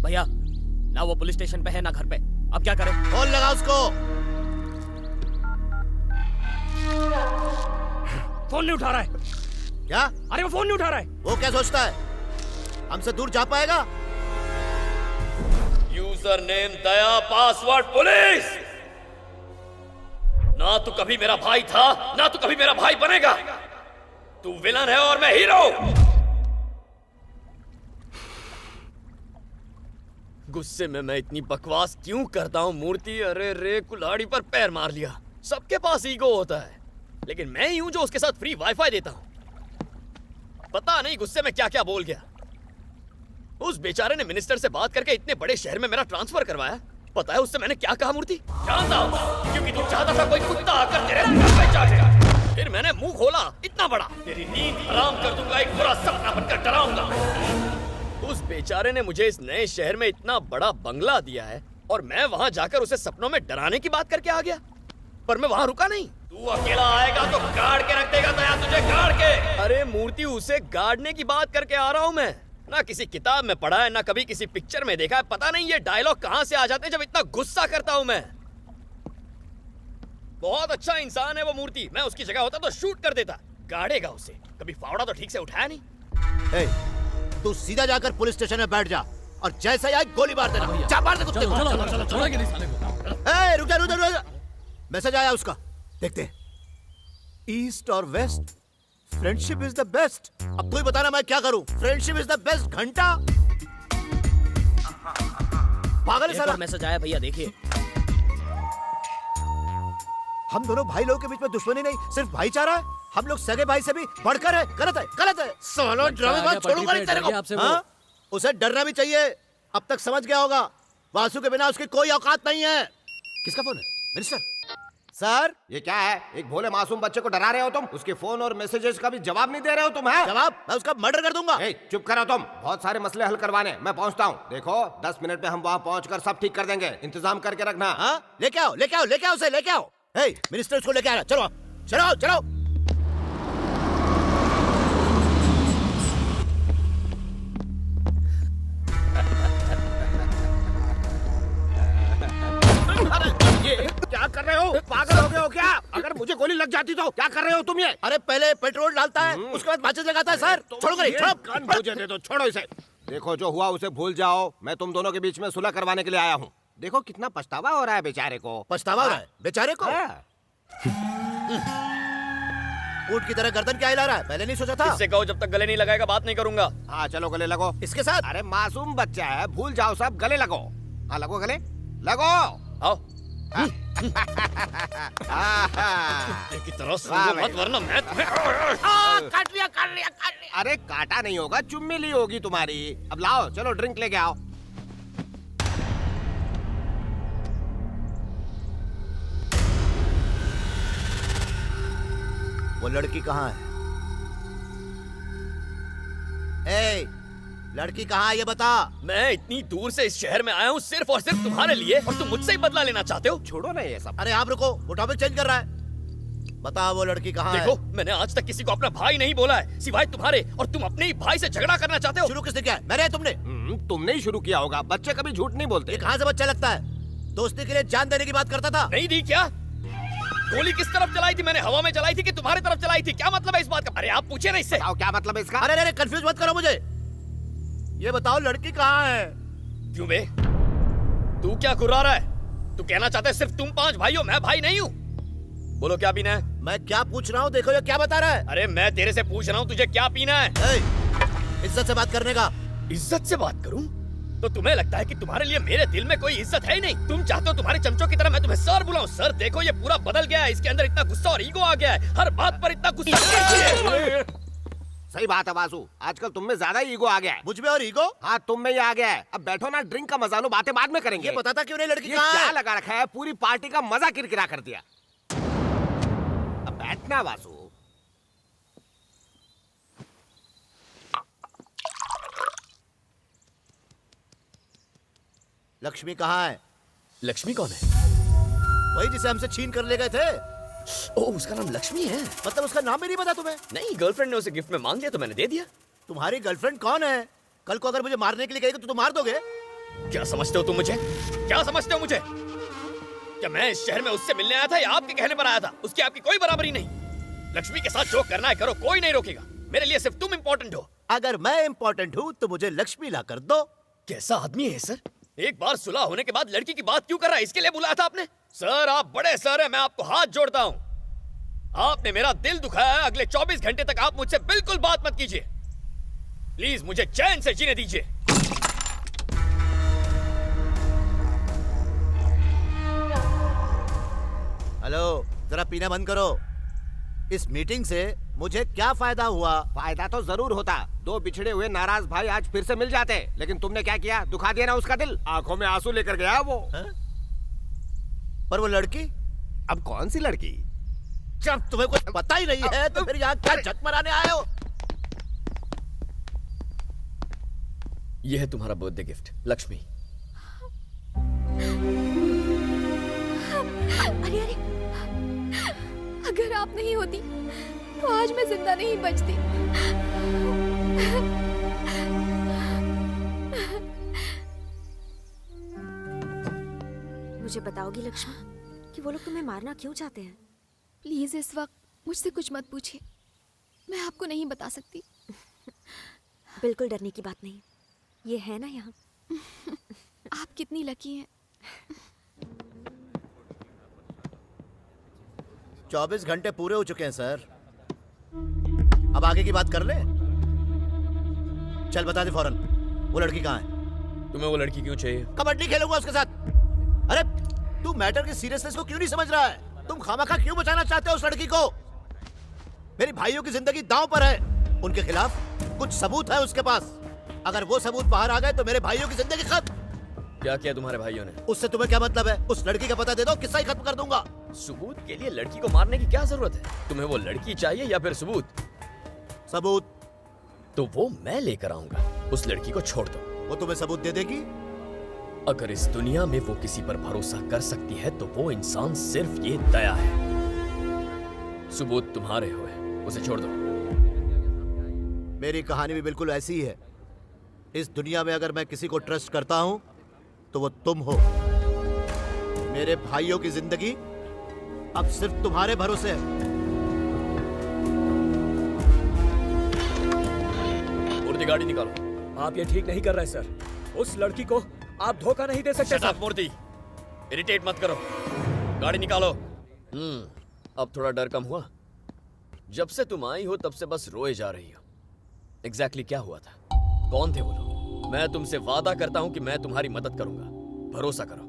भैया ना वो पुलिस स्टेशन पे है ना घर पे, अब क्या करें? फोन लगा उसको। फोन नहीं उठा रहा है। क्या? अरे वो फोन नहीं उठा रहा है। वो क्या सोचता है हमसे दूर जा पाएगा? यूजर नेम दया, पासवर्ड पुलिस। ना तू कभी मेरा भाई था, ना तू कभी मेरा भाई बनेगा। तू विलन है और मैं हीरो। गुस्से में मैं इतनी बकवास क्यों करता हूँ मूर्ति? अरे रे, कुल्हाड़ी पर पैर मार लिया। सबके पास ईगो होता है, लेकिन मैं ही हूं जो उसके साथ फ्री वाईफाई देता हूं। पता नहीं गुस्से में क्या क्या बोल गया। उस बेचारे ने मिनिस्टर से बात करके इतने बड़े शहर में मेरा ट्रांसफर करवाया। पता है उससे मैंने क्या कहा मूर्ति? जानता हूं, क्योंकि तू चाहता था कोई कुत्ता आकर तेरे घर पे चाटेगा। फिर मैंने मुंह खोला इतना बड़ा, तेरी नींद हराम कर दूंगा, एक बुरा सपना बनकर डराऊंगा। उस बेचारे ने मुझे इस नए शहर में इतना बड़ा बंगला दिया है और मैं वहां जाकर उसे सपनों में डराने की बात करके आ गया। पर मैं वहां रुका नहीं। तू अकेला आएगा तो गाड़ के रख देगा दया तुझे, गाड़ के। अरे मूर्ति, उसे गाड़ने की बात करके आ रहा हूं मैं। ना किसी किताब में पढ़ा है, ना कभी किसी पिक्चर में देखा है। पता नहीं ये डायलॉग कहां से आ जाते हैं जब इतना गुस्सा करता हूं मैं। बहुत अच्छा इंसान है वो मूर्ति। मैं उसकी जगह होता तो शूट कर देता। गाड़ेगा उसे। कभी फावड़ा तो ठीक से उठाया नहीं। तू सीधा जाकर पुलिस स्टेशन में बैठ जा और जैसे ही आए गोली मार देना। जा मार दे कुत्ते को। छोड़ेंगे नहीं साले को। रुक जा रुक जा रुक जा। मैसेज आया उसका, देखते हैं। ईस्ट और west, friendship is the best. अब तू ही बताना मैं क्या करूं? फ्रेंडशिप इज द बेस्ट घंटा। पागल है साला। मैसेज आया भैया, देखिए। हम दोनों भाई लोगों के बीच में दुश्मनी नहीं, सिर्फ भाईचारा है। हम लोग सगे भाई से भी बढ़कर है। गलत है, गलत है। सोलो ड्रामेबाज छोड़ूंगा नहीं तेरे को। हाँ? उसे डरना भी चाहिए। अब तक समझ गया होगा, वासु के बिना उसकी कोई औकात नहीं है। किसका फोन है? Minister sir. ये क्या है? एक भोले मासूम बच्चे को डरा रहे हो तुम। उसके फोन और मैसेजेस का भी जवाब नहीं दे रहे हो तुम। है जवाब? मैं उसका मर्डर कर दूंगा। चुप करो तुम। बहुत सारे मसले हल करवाने मैं पहुंचता हूँ। देखो 10 मिनट में हम वहाँ पहुँचकर सब ठीक कर देंगे। इंतजाम करके रखना। हाँ? लेके आओ लेके आओ लेके आओ उसे लेके आओ। मिनिस्टर उसको लेके आ रहा। चलो चलो चलो। ये क्या कर रहे हो? पागल हो गए हो क्या? अगर मुझे गोली लग जाती तो क्या कर रहे हो तुम ये? अरे पहले पेट्रोल डालता है, उसके बाद माचिस लगाता है। सर छोड़ो करें, छोड़ो। कान मुझे दे दो, छोड़ो इसे। देखो जो हुआ उसे भूल जाओ। मैं तुम दोनों के बीच में सुलह करवाने के लिए आया हूँ। देखो कितना पछतावा हो रहा है बेचारे को। पछतावा हो रहा है बेचारे को? ऊंट की तरह गर्दन क्या हिला रहा है? पहले नहीं सोचा था? इससे कहो जब तक गले नहीं लगाएगा बात नहीं करूंगा। हाँ चलो गले लगो इसके साथ। अरे मासूम बच्चा है, भूल जाओ सब। गले लगो। हाँ लगो गले, लगो। आओ। की तरह सूंघो मत वरना मैं तुम्हें। काट लिया काट लिया काट लिया। अरे काटा नहीं होगा, चुम्मी ली होगी तुम्हारी। अब लाओ, चलो ड्रिंक लेके आओ। वो लड़की कहाँ है? ए, लड़की कहाँ है ये बता। मैं इतनी दूर से इस शहर में आया हूँ सिर्फ और सिर्फ तुम्हारे लिए, और तुम मुझसे ही बदला लेना चाहते हो। छोड़ो ना ये सब। अरे आप रुको, वो टॉपिक चेंज कर रहा है। बता वो लड़की कहाँ है? देखो मैंने आज तक किसी को अपना भाई नहीं बोला है सिवाय तुम्हारे, और तुम अपने ही भाई से झगड़ा करना चाहते हो। शुरू किसने किया है? मैंने? तुमने? तुमने ही शुरू किया होगा। बच्चे कभी झूठ नहीं बोलते। ये कहाँ से बच्चा लगता है? दोस्ती के लिए जान देने की बात करता था। नहीं दी क्या? गोली किस तरफ चलाई थी? मैंने हवा में चलाई थी कि तुम्हारी तरफ चलाई थी? क्या मतलब है इस बात का? अरे आप पूछे ना इससे। क्या मतलब है इसका? अरे अरे कंफ्यूज मत करो मुझे। ये बताओ लड़की कहाँ है? क्यों बे, तू क्या घुरा रहा है? तू कहना चाहता है सिर्फ तुम 5 भाई हो, मैं भाई नहीं हूँ? बोलो क्या पीना है? मैं क्या पूछ रहा हूँ, देखो ये क्या बता रहा है। अरे मैं तेरे से पूछ रहा हूँ तुझे क्या पीना है। इज्जत से बात करने का। इज्जत से बात करूं? तो तुम्हें लगता है कि तुम्हारे लिए मेरे दिल में कोई इज्जत है ही नहीं? तुम चाहते हो तुम्हारे चमचों की तरह मैं तुम्हें सर बुलाऊं? सर देखो ये पूरा बदल गया है, इसके अंदर इतना गुस्सा और ईगो आ गया है, हर बात पर इतना गुस्सा। सही बात है वासु, आजकल तुम में ज्यादा ईगो आ गया है। मुझ में और ईगो? हाँ तुम में ही आ गया है। अब बैठो ना, ड्रिंक का मजा लो, बातें बाद में करेंगे। ये बताता क्यों नहीं लड़की ये कहाँ क्या है? लगा रखा है? पूरी पार्टी का मजा किरकिरा कर दिया। अब बैठना वासु। लक्ष्मी कहाँ है? लक्ष्मी कौन है? वही जिसे हमसे छीन कर ले गए थे। ओह उसका नाम लक्ष्मी है? मतलब उसका नाम भी नहीं पता तुम्हें? नहीं, गर्लफ्रेंड ने उसे गिफ्ट में मांग लिया तो मैंने दे दिया। तुम्हारी गर्लफ्रेंड कौन है? कल को अगर मुझे मारने के लिए कहेगी तो तुम मार दोगे? क्या समझते हो तुम मुझे? क्या समझते हो मुझे? क्या मैं इस शहर में उससे मिलने आया था या आपके कहने पर आया था? उसकी आपकी कोई बराबरी नहीं। लक्ष्मी के साथ जो करना है करो, कोई नहीं रोकेगा। मेरे लिए सिर्फ तुम इम्पोर्टेंट हो। अगर मैं इम्पोर्टेंट हूँ तो मुझे लक्ष्मी ला कर दो। कैसा आदमी है सर? एक बार सुलह होने के बाद लड़की की बात क्यों कर रहा है? इसके लिए बुलाया था आपने? सर आप बड़े सर हैं, मैं आपको हाथ जोड़ता हूँ। आपने मेरा दिल दुखाया है। अगले 24 घंटे तक आप मुझसे बिल्कुल बात मत कीजिए। प्लीज मुझे चैन से जीने दीजिए। हेलो, जरा पीना बंद करो। इस मीटिंग से मुझे क्या फायदा हुआ? फायदा तो जरूर होता। दो बिछड़े हुए नाराज भाई आज फिर से मिल जाते। लेकिन तुमने क्या किया? दुखा दिया ना उसका दिल। आंखों में आंसू लेकर गया वो। है? पर वो लड़की? अब कौन सी लड़की? जब तुम्हें कुछ पता ही नहीं है तो फिर यहाँ क्या झक मराने आए हो? यह है तुम्हारा बर्थडे गिफ्ट, लक्ष्मी। अरे अरे, अगर आप नहीं होती तो आज मैं जिंदा नहीं बचती। मुझे बताओगी लक्ष्मी कि वो लोग तुम्हें मारना क्यों चाहते हैं? प्लीज इस वक्त मुझसे कुछ मत पूछिए, मैं आपको नहीं बता सकती। बिल्कुल डरने की बात नहीं, ये है ना यहाँ। आप कितनी लकी हैं। 24 घंटे पूरे हो चुके हैं सर। अब आगे की बात कर ले। चल बता दे फौरन, वो लड़की कहाँ है? तुम्हें वो लड़की क्यों चाहिए? कबड्डी खेलूंगा उसके साथ। अरे तू मैटर की सीरियसनेस को क्यों नहीं समझ रहा है? तुम खामखा क्यों बचाना चाहते हो उस लड़की को? मेरी भाइयों की जिंदगी दांव पर है। उनके खिलाफ कुछ सबूत है उसके पास। अगर वो सबूत बाहर आ गए तो मेरे भाइयों की जिंदगी खत्म। क्या किया तुम्हारे भाइयों ने? उससे तुम्हें क्या मतलब है? उस लड़की का पता दे दो, किस्सा ही खत्म कर दूंगा। सबूत के लिए लड़की को मारने की क्या जरूरत है? तुम्हें वो लड़की चाहिए या फिर सबूत? सबूत। तो वो मैं लेकर आऊंगा। उस लड़की को छोड़ दो। वो तुम्हें सबूत दे देगी? अगर इस दुनिया में वो किसी पर भरोसा कर सकती है तो वो इंसान सिर्फ ये दया है। सबूत तुम्हारे हुए, उसे छोड़ दो। मेरी कहानी भी बिल्कुल ऐसी ही है। इस दुनिया में अगर मैं किसी को ट्रस्ट करता हूं तो वो तुम हो। मेरे भाइयों की जिंदगी अब सिर्फ तुम्हारे भरोसे है। मूर्ति गाड़ी निकालो। आप ये ठीक नहीं कर रहे सर। उस लड़की को आप धोखा नहीं दे सकते सर। मूर्ति, इरिटेट मत करो। गाड़ी निकालो। अब थोड़ा डर कम हुआ? जब से तुम आई हो तब से बस रोए जा रही हो। एग्जैक्टली क्या हुआ था? कौन थे वो लोग? मैं तुमसे वादा करता हूं कि मैं तुम्हारी मदद करूंगा। भरोसा करो।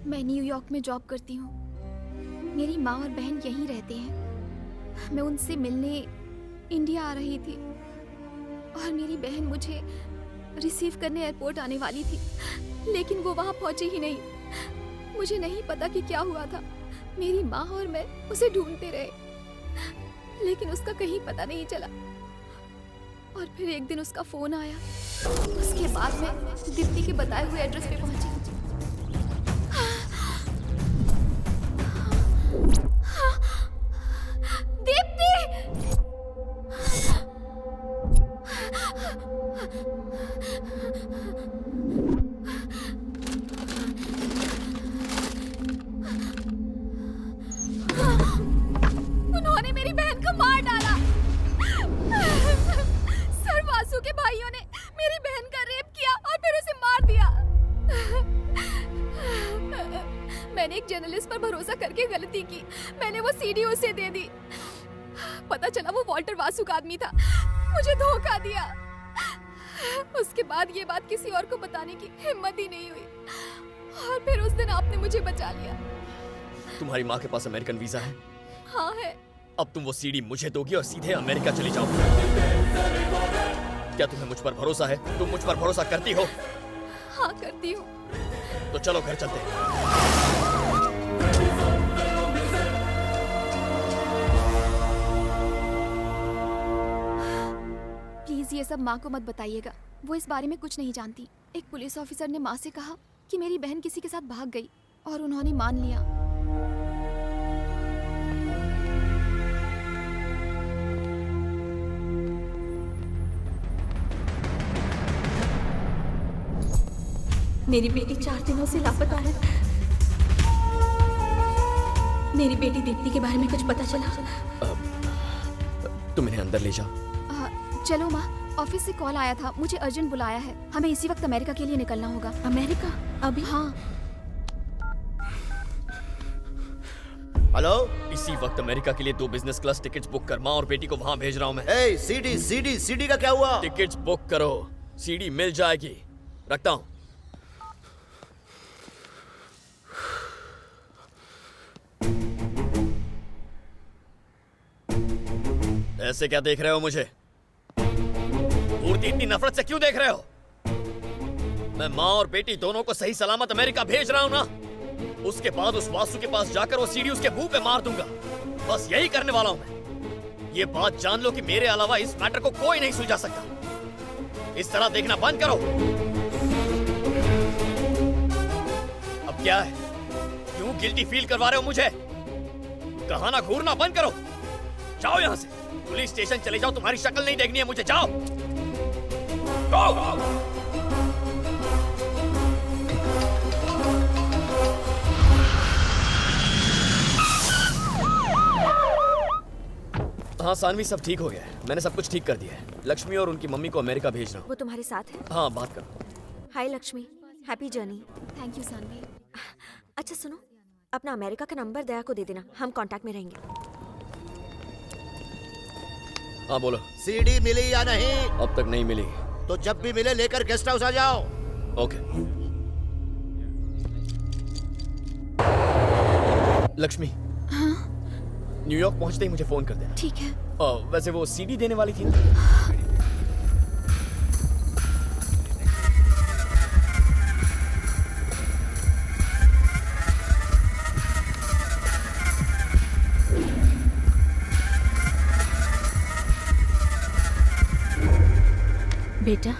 मैं न्यूयॉर्क में जॉब करती हूँ। मेरी माँ और बहन यहीं रहते हैं। मैं उनसे मिलने इंडिया आ रही थी और मेरी बहन मुझे रिसीव करने एयरपोर्ट आने वाली थी, लेकिन वो वहाँ पहुँची ही नहीं। मुझे नहीं पता कि क्या हुआ था। मेरी माँ और मैं उसे ढूंढते रहे, लेकिन उसका कहीं पता नहीं चला। और फिर एक दिन उसका फोन आया। उसके बाद मैं दीप्ति के बताए हुए एड्रेस पे पहुंची। दीप्ति! उन्होंने मेरी बहन को मार डाला। सर वासु के भाइयों ने मेरी बहन का रेप किया और फिर उसे मार दिया। मैंने एक जर्नलिस्ट पर भरोसा करके गलती की। मैंने वो सीडी उसे दे दी। पता चला वो वॉल्टर वासु का आदमी था। मुझे धोखा दिया। उसके बाद ये बात किसी और को बताने की हिम्मत ही नहीं हुई। और फिर उस दिन आपने मुझे बचा लिया। तुम्हारी माँ के पास अमेरिकन वीजा है? हाँ है। अब तुम वो सीडी मुझे दोगी और सीधे अमेरिका चली जाओ। क्या तुम्हें मुझ पर भरोसा है? तुम मुझ पर भरोसा करती हो? हाँ करती हूँ। तो चलो घर चलते हैं। प्लीज ये सब माँ को मत बताइएगा। वो इस बारे में कुछ नहीं जानती। एक पुलिस ऑफिसर ने माँ से कहा कि मेरी बहन किसी के साथ भाग गई और उन्होंने मान लिया। मेरी बेटी 4 दिनों से लापता है। मेरी बेटी दीप्ति के बारे में कुछ पता चला? तुम इन्हें अंदर ले जाओ। चलो माँ, ऑफिस से कॉल आया था, मुझे अर्जेंट बुलाया है। हमें इसी वक्त अमेरिका के लिए निकलना होगा। अमेरिका? अभी? हाँ। हेलो, इसी वक्त अमेरिका के लिए 2 बिजनेस क्लास टिकट्स बुक कर, माँ और बेटी को वहाँ भेज रहा हूँ मैं। ए, सीडी का क्या हुआ? टिकट्स बुक करो, सीडी मिल जाएगी। रखता हूँ। ऐसे क्या देख रहे हो मुझे? मूर्ति, इतनी नफरत से क्यों देख रहे हो? मैं माँ और बेटी दोनों को सही सलामत अमेरिका भेज रहा हूँ ना। उसके बाद उस वासु के पास जाकर वो सीडी उसके मुंह पे मार दूंगा। बस यही करने वाला हूँ मैं। ये बात जान लो कि मेरे अलावा इस मैटर को कोई नहीं सुलझा सकता। इस तरह देखना बंद करो। अब क्या है? क्यों गिल्टी फील करवा रहे हो मुझे? कहाना घूरना बंद करो। जाओ यहाँ से। पुलिस स्टेशन चले जाओ, तुम्हारी शक्ल नहीं देखनी है मुझे। जाओ। हाँ सानवी, सब ठीक हो गया है। मैंने सब कुछ ठीक कर दिया है। लक्ष्मी और उनकी मम्मी को अमेरिका भेज रहा हूँ। वो तुम्हारे साथ है? हाँ, बात करो। Hi Lakshmi, happy journey. Thank you Saanvi. अच्छा सुनो, अपना अमेरिका का नंबर दया को दे देना, हम कांटेक्ट में रहेंगे। हाँ बोलो। सीडी मिली या नहीं? अब तक नहीं मिली। तो जब भी मिले लेकर गेस्ट हाउस आ जाओ। ओके। लक्ष्मी। हाँ? न्यूयॉर्क पहुंचते ही मुझे फोन कर देना। ठीक है। वैसे वो सीडी देने वाली थी ना? बेटा,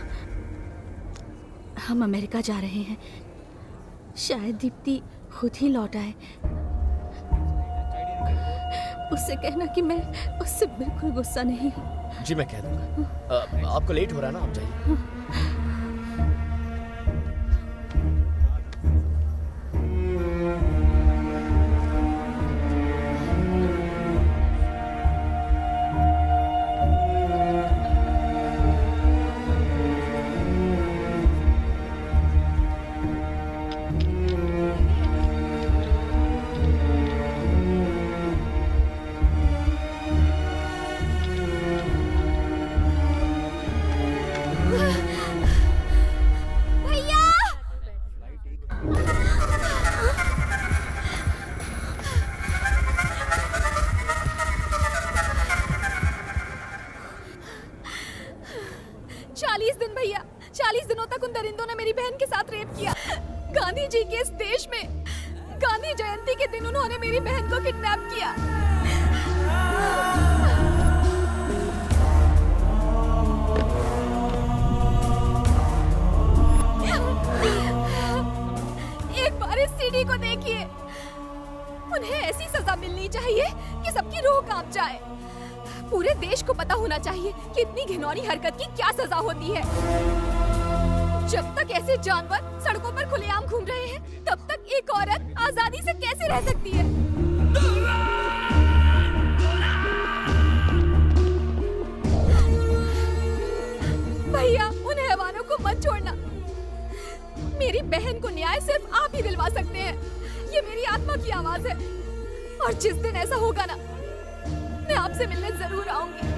हम अमेरिका जा रहे हैं। शायद दीप्ति खुद ही लौट आए। उससे कहना कि मैं उससे बिल्कुल गुस्सा नहीं हूँ। जी मैं कह दूंगा। आपको लेट हो रहा है ना, आप जाइए। गांधी जी के इस देश में गांधी जयंती के दिन उन्होंने मेरी बहन को किडनैप किया। एक बार इस सीडी को देखिए। उन्हें ऐसी सजा मिलनी चाहिए कि सबकी रूह कांप जाए। पूरे देश को पता होना चाहिए कि इतनी घिनौनी हरकत की क्या सजा होती है। जब तक ऐसे जानवर सड़कों पर खुलेआम घूम रहे हैं, तब तक एक औरत आजादी से कैसे रह सकती है? भैया, उन हैवानों को मत छोड़ना। मेरी बहन को न्याय सिर्फ आप ही दिलवा सकते हैं। ये मेरी आत्मा की आवाज है। और जिस दिन ऐसा होगा ना, मैं आपसे मिलने जरूर आऊंगी।